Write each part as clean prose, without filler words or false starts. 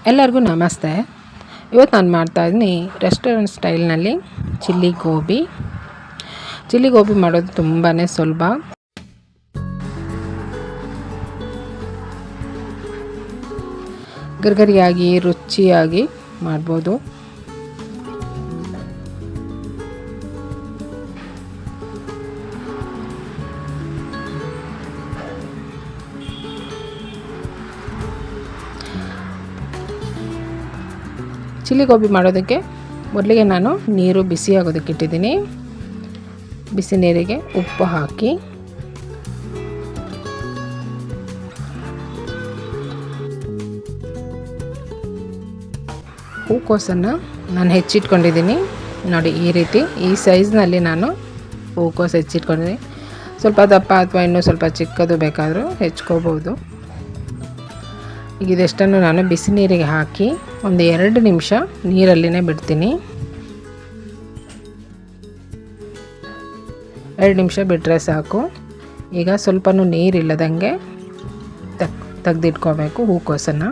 ಎಲ್ಲರಿಗೂ ನಮಸ್ತೆ. ಇವತ್ತು ನಾನು ಮಾಡ್ತಾಯಿದ್ದೀನಿ ರೆಸ್ಟೋರೆಂಟ್ ಸ್ಟೈಲ್ನಲ್ಲಿ ಚಿಲ್ಲಿ ಗೋಬಿ ಮಾಡೋದು ತುಂಬಾ ಸುಲಭ. ಗರ್ಗರಿಯಾಗಿ ರುಚಿಯಾಗಿ ಮಾಡ್ಬೋದು. ಚಿಲ್ಲಿ ಗೋಬಿ ಮಾಡೋದಕ್ಕೆ ಮೊದಲಿಗೆ ನಾನು ನೀರು ಬಿಸಿ ಆಗೋದಕ್ಕೆ ಇಟ್ಟಿದ್ದೀನಿ. ಬಿಸಿ ನೀರಿಗೆ ಉಪ್ಪು ಹಾಕಿ ಹೂಕೋಸನ್ನು ನಾನು ಹೆಚ್ಚಿಟ್ಕೊಂಡಿದ್ದೀನಿ. ನೋಡಿ, ಈ ರೀತಿ ಈ ಸೈಜ್ನಲ್ಲಿ ನಾನು ಹೂಕೋಸು ಹೆಚ್ಚಿಟ್ಕೊಂಡಿದ್ದೀನಿ. ಸ್ವಲ್ಪ ದಪ್ಪ ಅಥವಾ ಇನ್ನೂ ಸ್ವಲ್ಪ ಚಿಕ್ಕದು ಬೇಕಾದರೂ ಹೆಚ್ಕೋಬೋದು. ಈಗ ಇದೆಷ್ಟನ್ನು ನಾನು ಬಿಸಿ ನೀರಿಗೆ ಹಾಕಿ ಒಂದು 2 ನಿಮಿಷ ನೀರಲ್ಲಿನೇ ಬಿಡ್ತೀನಿ. 2 ನಿಮಿಷ ಬಿಟ್ಟರೆ ಸಾಕು. ಈಗ ಸ್ವಲ್ಪನೂ ನೀರಿಲ್ಲದಂಗೆ ತೆಗೆದಿಟ್ಕೋಬೇಕು ಹೂಕೋಸನ್ನು.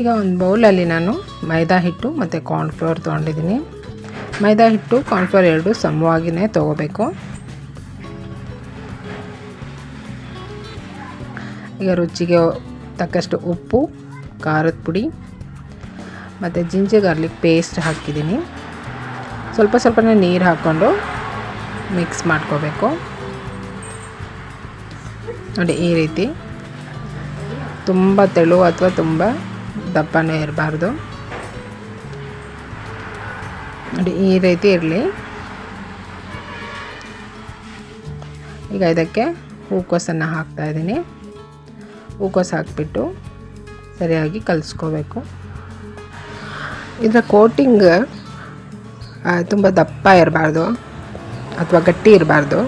ಈಗ ಒಂದು ಬೌಲಲ್ಲಿ ನಾನು ಮೈದಾ ಹಿಟ್ಟು ಮತ್ತು ಕಾರ್ನ್ಫ್ಲೋರ್ ತೊಗೊಂಡಿದ್ದೀನಿ. ಮೈದಾ ಹಿಟ್ಟು ಕಾರ್ನ್ಫ್ಲೋರ್ 2 ಸಮವಾಗಿಯೇ ತೊಗೋಬೇಕು. ಈಗ ರುಚಿಗೆ ತಕ್ಕಷ್ಟು ಉಪ್ಪು, ಖಾರದ ಪುಡಿ ಮತ್ತು ಜಿಂಜರ್ ಗಾರ್ಲಿಕ್ ಪೇಸ್ಟ್ ಹಾಕಿದ್ದೀನಿ. ಸ್ವಲ್ಪನೇ ನೀರು ಹಾಕ್ಕೊಂಡು ಮಿಕ್ಸ್ ಮಾಡ್ಕೋಬೇಕು. ನೋಡಿ, ಈ ರೀತಿ ತುಂಬ ತೆಳು ಅಥವಾ ತುಂಬ ದಪ್ಪನೇ ಇರಬಾರ್ದು. ನೋಡಿ, ಈ ರೀತಿ ಇರಲಿ. ಈಗ ಇದಕ್ಕೆ ಹೂಕೋಸನ್ನು ಹಾಕ್ತಾಯಿದ್ದೀನಿ. ಹೂಕೋಸು ಹಾಕಿಬಿಟ್ಟು ಸರಿಯಾಗಿ ಕಲಿಸ್ಕೋಬೇಕು. ಇದರ ಕೋಟಿಂಗ್ ತುಂಬ ದಪ್ಪ ಇರಬಾರ್ದು ಅಥವಾ ಗಟ್ಟಿ ಇರಬಾರ್ದು,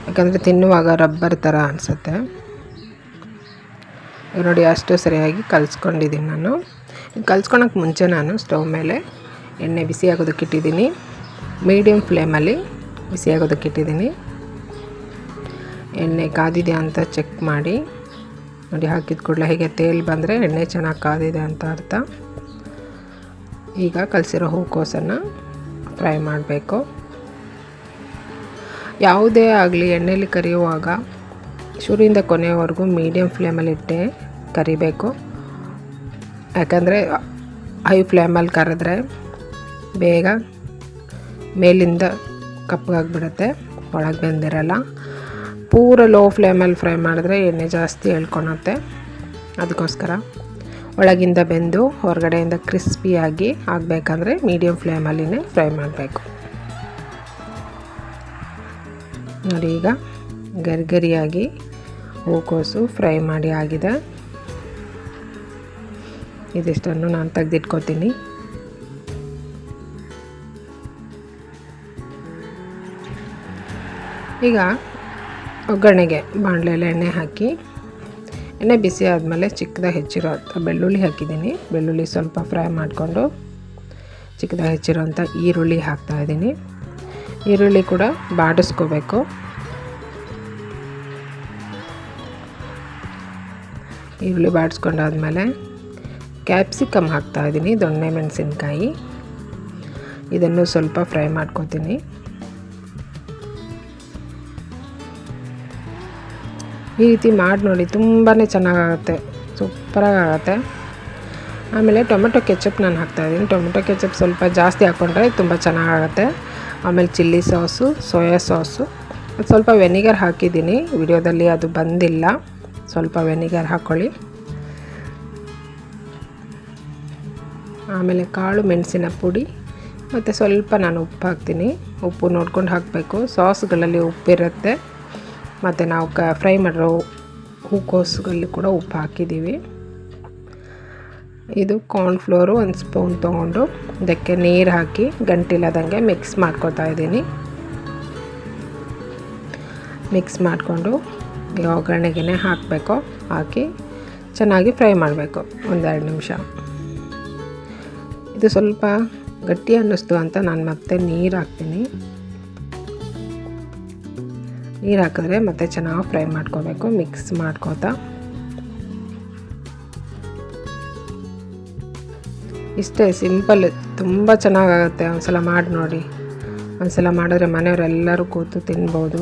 ಯಾಕಂದರೆ ತಿನ್ನುವಾಗ ರಬ್ಬರ್ ಥರ ಅನಿಸುತ್ತೆ. ನೋಡಿ, ಅಷ್ಟು ಸರಿಯಾಗಿ ಕಲಿಸ್ಕೊಂಡಿದ್ದೀನಿ ನಾನು. ಕಲಿಸ್ಕೊಳಕ್ಕೆ ಮುಂಚೆ ನಾನು ಸ್ಟವ್ ಮೇಲೆ ಎಣ್ಣೆ ಬಿಸಿ ಆಗೋದಕ್ಕೆ ಇಟ್ಟಿದ್ದೀನಿ. ಮೀಡಿಯಮ್ ಫ್ಲೇಮಲ್ಲಿ ಬಿಸಿ ಆಗೋದಕ್ಕೆ ಇಟ್ಟಿದ್ದೀನಿ. ಎಣ್ಣೆ ಕಾದಿದೆ ಅಂತ ಚೆಕ್ ಮಾಡಿ. ನೋಡಿ, ಹಾಕಿದ ಕೂಡಲೇ ಹೀಗೆ ತೇಲ್ ಬಂದರೆ ಎಣ್ಣೆ ಚೆನ್ನಾಗಿ ಕಾದಿದೆ ಅಂತ ಅರ್ಥ. ಈಗ ಕಲಸಿರೋ ಹೂಕೋಸನ್ನು ಫ್ರೈ ಮಾಡಬೇಕು. ಯಾವುದೇ ಆಗಲಿ ಎಣ್ಣೆಯಲ್ಲಿ ಕರಿಯುವಾಗ ಶುರುವಿಂದ ಕೊನೆಯವರೆಗೂ ಮೀಡಿಯಮ್ ಫ್ಲೇಮಲ್ಲಿ ಇಟ್ಟೆ ಕರಿಬೇಕು. ಯಾಕಂದರೆ ಹೈ ಫ್ಲೇಮಲ್ಲಿ ಕರೆದ್ರೆ ಬೇಗ ಮೇಲಿಂದ ಕಪ್ಪಗಾಗಿಬಿಡುತ್ತೆ, ಒಳಗೆ ಬೆಂದಿರಲ್ಲ. ಪೂರ ಲೋ ಫ್ಲೇಮಲ್ಲಿ ಫ್ರೈ ಮಾಡಿದ್ರೆ ಎಣ್ಣೆ ಜಾಸ್ತಿ ಎಳ್ಕೊಳುತ್ತೆ. ಅದಕ್ಕೋಸ್ಕರ ಒಳಗಿಂದ ಬೆಂದು ಹೊರಗಡೆಯಿಂದ ಕ್ರಿಸ್ಪಿಯಾಗಿ ಆಗಬೇಕಂದ್ರೆ ಮೀಡಿಯಮ್ ಫ್ಲೇಮಲ್ಲಿನೇ ಫ್ರೈ ಮಾಡಬೇಕು. ನೋಡಿ, ಈಗ ಗರಿಗರಿಯಾಗಿ ಹೂಕೋಸು ಫ್ರೈ ಮಾಡಿ ಆಗಿದೆ. ಇದಿಷ್ಟನ್ನು ನಾನು ತೆಗೆದಿಟ್ಕೋತೀನಿ. ಈಗ ಒಗ್ಗರಣೆಗೆ ಬಾಣಲೆಯಲ್ಲಿ ಎಣ್ಣೆ ಹಾಕಿ, ಎಣ್ಣೆ ಬಿಸಿ ಆದಮೇಲೆ ಚಿಕ್ಕದಾಗಿ ಹೆಚ್ಚಿರೋ ಬೆಳ್ಳುಳ್ಳಿ ಹಾಕಿದ್ದೀನಿ. ಬೆಳ್ಳುಳ್ಳಿ ಸ್ವಲ್ಪ ಫ್ರೈ ಮಾಡಿಕೊಂಡು ಚಿಕ್ಕದಾಗಿ ಹೆಚ್ಚಿರೋಂಥ ಈರುಳ್ಳಿ ಹಾಕ್ತಾಯಿದ್ದೀನಿ. ಈರುಳ್ಳಿ ಕೂಡ ಬಾಡಿಸ್ಕೋಬೇಕು. ಈರುಳ್ಳಿ ಬಾಡಿಸ್ಕೊಂಡಾದ್ಮೇಲೆ ಕ್ಯಾಪ್ಸಿಕಮ್ ಹಾಕ್ತಾಯಿದ್ದೀನಿ, ದೊಣ್ಣೆ ಮೆಣಸಿನ್ಕಾಯಿ. ಇದನ್ನು ಸ್ವಲ್ಪ ಫ್ರೈ ಮಾಡ್ಕೊತೀನಿ. ಈ ರೀತಿ ಮಾಡಿ ನೋಡಿ, ತುಂಬಾ ಚೆನ್ನಾಗಾಗುತ್ತೆ, ಸೂಪರಾಗುತ್ತೆ. ಆಮೇಲೆ ಟೊಮೆಟೊ ಕೆಚಪ್ ನಾನು ಹಾಕ್ತಾಯಿದ್ದೀನಿ. ಟೊಮೆಟೊ ಕೆಚಪ್ ಸ್ವಲ್ಪ ಜಾಸ್ತಿ ಹಾಕ್ಕೊಂಡ್ರೆ ತುಂಬ ಚೆನ್ನಾಗಾಗುತ್ತೆ. ಆಮೇಲೆ ಚಿಲ್ಲಿ ಸಾಸು, ಸೋಯಾ ಸಾಸು, ಸ್ವಲ್ಪ ವೆನಿಗರ್ ಹಾಕಿದ್ದೀನಿ. ವಿಡಿಯೋದಲ್ಲಿ ಅದು ಬಂದಿಲ್ಲ, ಸ್ವಲ್ಪ ವೆನಿಗರ್ ಹಾಕ್ಕೊಳ್ಳಿ. ಆಮೇಲೆ ಕಾಳು ಮೆಣಸಿನ ಪುಡಿ ಮತ್ತು ಸ್ವಲ್ಪ ನಾನು ಉಪ್ಪು ಹಾಕ್ತೀನಿ. ಉಪ್ಪು ನೋಡ್ಕೊಂಡು ಹಾಕಬೇಕು. ಸಾಸ್ಗಳಲ್ಲಿ ಉಪ್ಪಿರುತ್ತೆ, ಮತ್ತು ನಾವು ಫ್ರೈ ಮಾಡಿರೋ ಹೂಕೋಸುಗಳಲ್ಲಿ ಕೂಡ ಉಪ್ಪು ಹಾಕಿದ್ದೀವಿ. ಇದು ಕಾರ್ನ್ಫ್ಲೋರು 1 ಸ್ಪೂನ್ ತೊಗೊಂಡು ಇದಕ್ಕೆ ನೀರು ಹಾಕಿ ಗಂಟಿಲ್ಲದಂಗೆ ಮಿಕ್ಸ್ ಮಾಡ್ಕೊತಾ ಇದ್ದೀನಿ. ಮಿಕ್ಸ್ ಮಾಡಿಕೊಂಡು ಒಗ್ಗರಣೆಗೆ ಹಾಕಬೇಕು. ಹಾಕಿ ಚೆನ್ನಾಗಿ ಫ್ರೈ ಮಾಡಬೇಕು 1-2 ನಿಮಿಷ. ಇದು ಸ್ವಲ್ಪ ಗಟ್ಟಿ ಅನ್ನಿಸ್ತು ಅಂತ ನಾನು ಮತ್ತೆ ನೀರು ಹಾಕ್ತೀನಿ. ನೀರು ಹಾಕಿದ್ರೆ ಮತ್ತೆ ಚೆನ್ನಾಗಿ ಫ್ರೈ ಮಾಡ್ಕೋಬೇಕು, ಮಿಕ್ಸ್ ಮಾಡ್ಕೋತಾ. ಇಷ್ಟೇ ಸಿಂಪಲ್, ತುಂಬ ಚೆನ್ನಾಗಾಗುತ್ತೆ. ಒಂದ್ಸಲ ಮಾಡಿ ನೋಡಿ. ಒಂದ್ಸಲ ಮಾಡಿದ್ರೆ ಮನೆಯವರೆಲ್ಲರೂ ಕೂತು ತಿನ್ಬೋದು.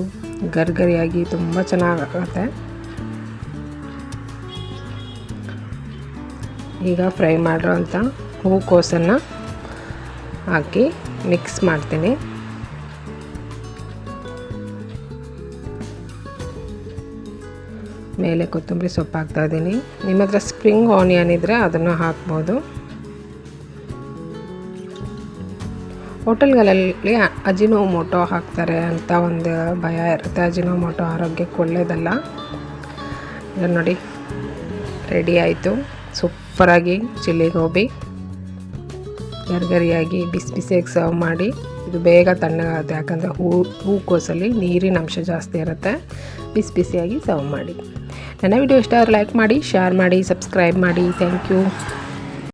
ಗರಿಗರಿಯಾಗಿ ತುಂಬ ಚೆನ್ನಾಗಾಗುತ್ತೆ. ಈಗ ಫ್ರೈ ಮಾಡಿರೋಂಥ ಹೂಕೋಸನ್ನು ಹಾಕಿ ಮಿಕ್ಸ್ ಮಾಡ್ತೀನಿ. ಮೇಲೆ ಕೊತ್ತಂಬರಿ ಸೊಪ್ಪು ಹಾಕ್ತಾಯಿದ್ದೀನಿ. ನಿಮ್ಮ ಹತ್ರ ಸ್ಪ್ರಿಂಗ್ ಆನಿಯನ್ ಇದ್ದರೆ ಅದನ್ನು ಹಾಕ್ಬೋದು. ಹೋಟೆಲ್ಗಳಲ್ಲಿ ಅಜಿನೋಮೋಟೊ ಹಾಕ್ತಾರೆ ಅಂತ ಒಂದು ಭಯ ಇರುತ್ತೆ. ಅಜಿನೋಮೋಟೊ ಆರೋಗ್ಯಕ್ಕೆ ಒಳ್ಳೆಯದಲ್ಲ. ಇದನ್ನು ನೋಡಿ, ರೆಡಿ ಆಯಿತು. ಸೂಪರಾಗಿ ಚಿಲ್ಲಿ ಗೋಬಿ ಗರಿಗರಿಯಾಗಿ ಬಿಸಿ ಬಿಸಿಯಾಗಿ ಸರ್ವ್ ಮಾಡಿ. ಇದು ಬೇಗ ತಣ್ಣಗಾಗುತ್ತೆ, ಯಾಕಂದರೆ ಹೂಕೋಸಲ್ಲಿ ನೀರಿನ ಅಂಶ ಜಾಸ್ತಿ ಇರುತ್ತೆ. ಬಿಸಿ ಬಿಸಿಯಾಗಿ ಸರ್ವ್ ಮಾಡಿ. ನನ್ನ ವಿಡಿಯೋ ಇಷ್ಟ ಆದರೆ ಲೈಕ್ ಮಾಡಿ, ಶೇರ್ ಮಾಡಿ, ಸಬ್ಸ್ಕ್ರೈಬ್ ಮಾಡಿ. Thank you.